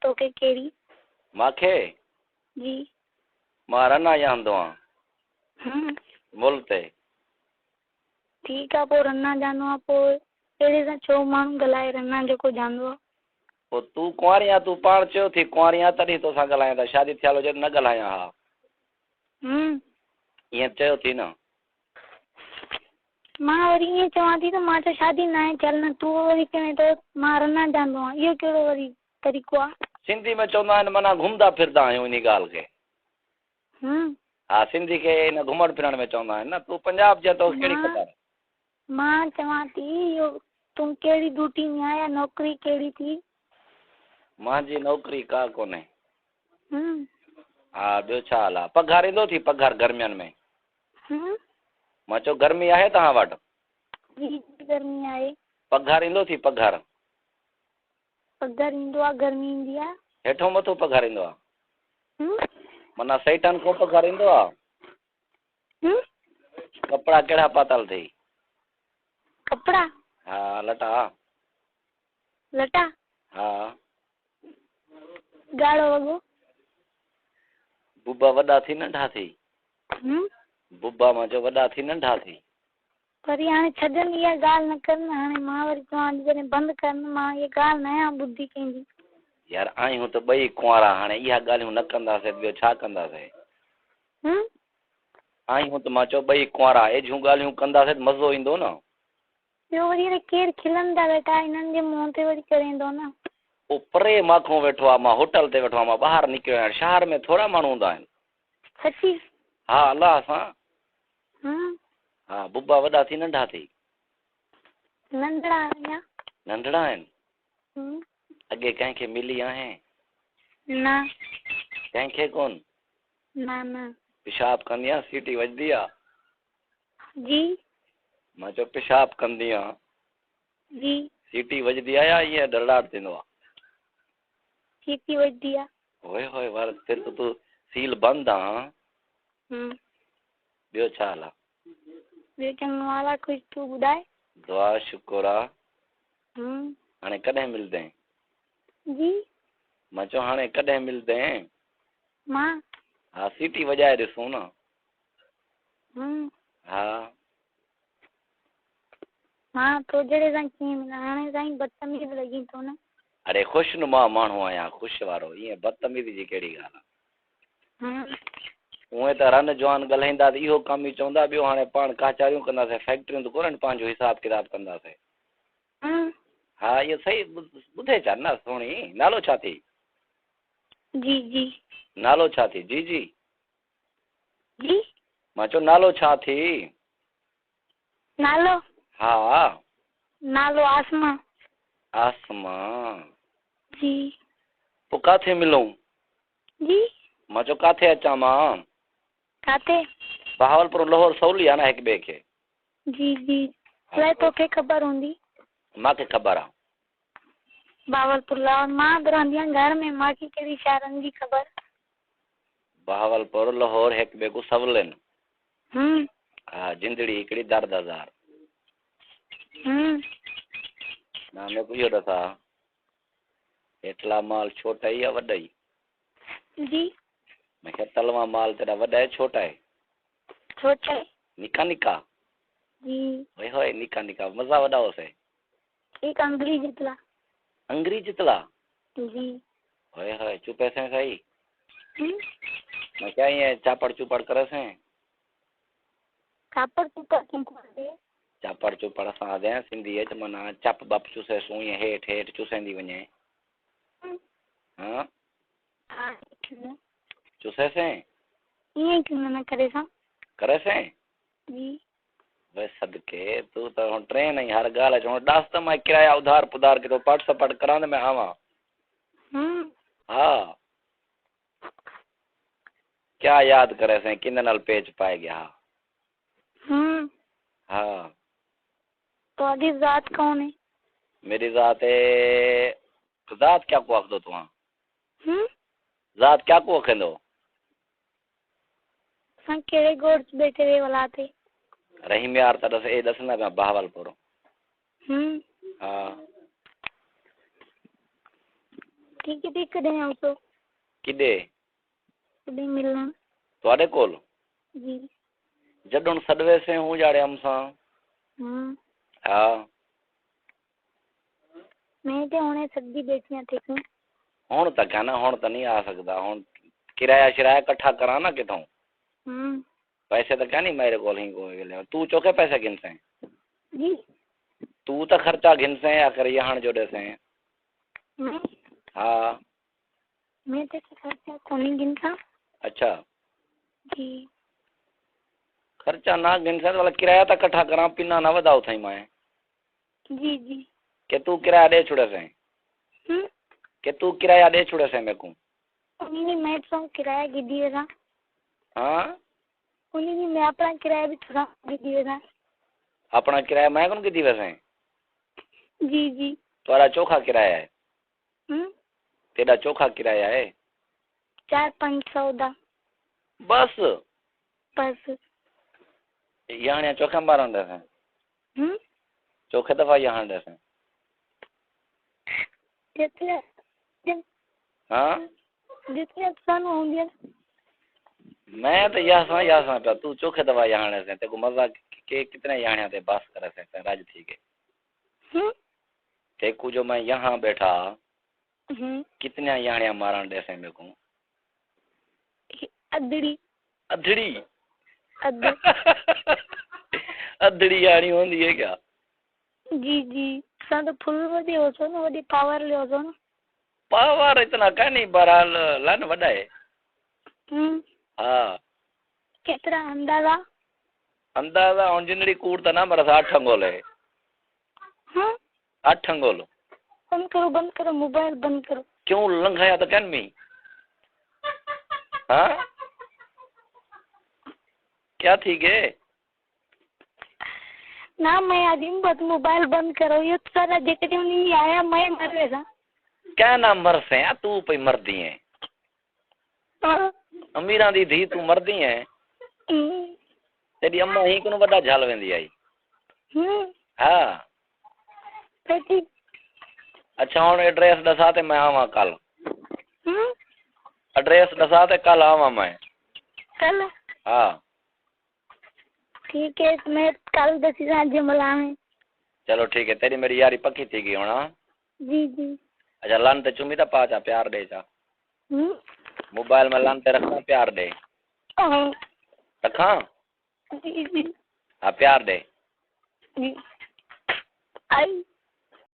तो के केड़ी माखे जी मारा ना जानदो आ बोलते ठीक है पो रन्ना जानो आ पो एड़े सा छो माण्हू गलाए रन्ना जेको जानो आ पो तू कुंवारिया तू पाण चयो थी कुंवारिया तॾहिं तोसां ॻाल्हायां था शादी थियल हुजे न ॻाल्हायां हा ईअं चयो थी न मां वरी ईअं चवां थी त मां त शादी न आहे थियल न तूं वरी कहीं तो मां रन्ना जानो आ इहो कहिड़ो वरी तरीक़ो आ सिंधी में चवंदा आहिनि माना घुमंदा फिरदा आहियूं इन ॻाल्हि खे हा सिंधी खे इन घुमण फिरण में चवंदा आहिनि न तूं पंजाब जा तो कहिड़ी ख़बर मां चवां थी इहो तूं कहिड़ी ड्यूटी में आया नौकरी कहिड़ी थी मुंहिंजी नौकरी का कोन्हे हा ॿियो छा हाल आहे पघार ईंदो थी पघार गर्मियुनि में मां चयो गर्मी आहे तव्हां वटि जी गर्मी आहे पघार ईंदो थी पघार ईंदो आहे गर्मी ईंदी आहे हेठो मथो पघार ईंदो आहे माना सही टन को पघार ईंदो आहे कपिड़ा कहिड़ा पातल अथई कपिड़ा हा लटा हा ॻाढ़ो वॻो बुब्बा वॾा थी नंढा थी बुब्बा मां चयो वॾा थी नंढा थी वरी हाणे छॾनि इहा ॻाल्हि न कर न हाणे मां वरी चवां जॾहिं बंदि कर न मां इहा ॻाल्हि न आहियां ॿुधी कंहिंजी यार आहियूं त ॿई कुंवारा हाणे इहा ॻाल्हियूं न कंदासीं ॿियो छा कंदासीं आहियूं त मां चयो ॿई कुंवारा एजियूं ॻाल्हियूं कंदासीं त मज़ो ईंदो न ॿियो वरी केरु खिलंदा वेठा हिननि जे मुंहं ते वरी करेंदो न पोइ परे माखो वेठो आहे मां होटल ते वेठो आहियां मां ॿाहिरि निकिरियो आहियां शहर में थोरा माण्हू हूंदा आहिनि सची हा अलाह सां हा बुब्बा वॾा थी नंढा थी नंढड़ा आहिनि नंढड़ा आहिनि अॻे कंहिंखे मिली आहे न कंहिंखे कोन न पेशाब कंदी आहे सीटी वॼंदी आहे जी मां चयो पेशाब कंदी आहे जी सीटी वॼंदी आहे या ईअं डरड़ाट थींदो आहे सीटी वॼंदी आहे ओए होए वार फिर तो तू सील बंदि आहे ॿियो छा हाल आहे ॿियो चङो हाल आहे कुझु तूं ॿुधाए दुआ शुकुर आहे हाणे कॾहिं मिलंदे जी मां चयो हाणे कॾहिं मिलंदे मां हा सीटी वॼाए ॾिसूं न हा हाँ तो जड़े सां कीअं मिला हाणे साईं बदतमीज़ लॻी थो न अरे ख़ुशनुमा माण्हू आहियां ख़ुशि वारो ईअं बदतमीज़ी जी कहिड़ी ॻाल्हि आहे उहे त रन जवान ॻाल्हाईंदा त इहो कमु ई चवंदा ॿियो हाणे पाण काचारियूं कंदासीं फैक्ट्रियूं त कोन्हनि पंहिंजो हिसाबु किताबु कंदासीं हा इहो सही ॿुधे छा न सोणी नालो छा थी जी जी नालो छा थी जी जी जी मां चयो नालो छा थी नालो हा नालो आसमा आसमा जी पोइ काथे मिलूं जी मां चयो काथे अचां मां काथे बहावलपुर लाहौर सवली आहे न हिक ॿिए खे जी जी अलाए तोखे ख़बर हूंदी मूंखे ख़बर आहे बहावलपुर लाहौर मां रहंदी आहियां घर में मूंखे कहिड़ी शहरनि जी ख़बर बहावलपुर लाहौर हिक ॿिए को सवल आहिनि हा जिंदड़ी हिकिड़ी दर्दाज़ार ना मेरे को इहो ॾसा हेठला माल छोटा ही या वॾा ही जी मैं तलवा माल तेरा वॾा है छोटा है छोटा है निका निका जी ओए होए निका निका मजा वॾा होसे एक अंगली जितला अंग्रेजी जितला जी ओए होए चुपे से सही मैं क्या ये चापड़ चुपड़ करे से कापड़ चुपड़ क्यों करे चापड़ चुपड़ सां दे सिंधी है मना चप बप चुसे सो ये हेठ हेठ चुसेंदी वने हां हां चुसे से ये क्यों ना करे से जी वे सदके तू तो हुन ट्रेन ही हर गाल जो दास त मैं किराया उधार पुधार के तो पट सपट कराने में आवा हाँ क्या याद करे से किन नाल पेच पाए गया हाँ तो आदि जात कौन है मेरी जात है जात क्या को आखदो तू जात क्या को आखेंदो हाँ केड़े गोड्स बैठे वे वाला थे रहीम यार त दस ए दसना में बहावलपुर हाँ ठीक है कदे आओ तो किदे कदे मिलना ਤੁਹਾਡੇ ਕੋਲ जी ਜੱਡੋਂ ਸਦਵੇ ਸੇ ਹੂੰ ਜਾੜੇ ਹਮਸਾ ਹਾਂ ਮੈਂ ਤੇ ਹੁਣੇ ਸਬਜ਼ੀ ਵੇਚੀਆਂ ਤੇ ਹੁਣ ਤਾਂ ਕਹਿਣਾ ਹੁਣ ਤਾਂ ਨਹੀਂ ਆ ਸਕਦਾ ਹੁਣ ਕਿਰਾਇਆ ਸ਼ਰਾਇਆ ਇਕੱਠਾ ਕਰਾਂ ਨਾ ਕਿਥੋਂ ਪੈਸੇ ਤਾਂ ਕਹਿਣੀ ਮੇਰੇ ਕੋਲ ਹੀ ਕੋਈ ਤੂੰ ਚੋਕੇ ਪੈਸੇ ਗਿਣਸੇ जी ਤੂੰ ਤਾਂ ਖਰਚਾ ਗਿਣਸੇ ਆ ਕਰ ਯਹਾਂ ਜੋੜੇ ਸੇ मैं हाँ मैं तो खर्चा को नहीं गिनता अच्छा जी खर्चा ना गिन सकता वाला किराया तो इकट्ठा करा पिना ना बताओ थई मैं जी जी कि तू किराया दे छुड़े से कि तू किराया दे छुड़े से मेरे को उन्हीं मैं तो किराया की दिए था हाँ उन्हीं मैं अपना किराया भी थोड़ा की दिए था अपना किराया मैं कौन की दी वैसे जी जी तुम्हारा चोखा किराया है तेरा चोखा किराया है 4-500 दा बस बस यहाँ चोखा मारा से चोखे दफा यहाँ से जितने हाँ जितने सन होंगे मैं तो यह सा पे तू चोखे दफा यहाँ से तेको मजा के कितने यहाँ थे बस कर सकते राज ठीक है तेको जो मैं यहाँ बैठा कितने यहाँ मारण दे से मेरे को अदड़ी अधड़ी अधड़ी यानी होती है क्या जी जी सन तो फुल वडी हो सो ना वडी पावर ले हो सो ना पावर इतना का नहीं बहरहाल लन वडा है हाँ कितना अंदाजा अंदाजा उन जिंदड़ी कूड़ तो ना मेरा 8 अंगोल है 8 अंगोल बंद करो मोबाइल बंद करो क्यों लंघाया तो कन में हाँ क्या ठीक है ना मैं आज बस मोबाइल बंद करो ये सारा जिक्र नहीं आया मैं मर गया क्या ना मर से तू पे मर दी है अमीरा दी धी तू मर दी है तेरी अम्मा ही को बड़ा झाल वेंदी आई हाँ ठीक अच्छा हुन एड्रेस दसा ते मैं आवा कल एड्रेस दसा ते कल आवा मैं कल हाँ ठीक है मैं कल दसी आज मिलावे चलो ठीक है तेरी मेरी यारी पक्की थी गई होना जी जी अच्छा लन ते चुमी ता पाचा प्यार दे चा मोबाइल में लन ते रखा प्यार दे रखा जी जी हाँ प्यार दे जी आई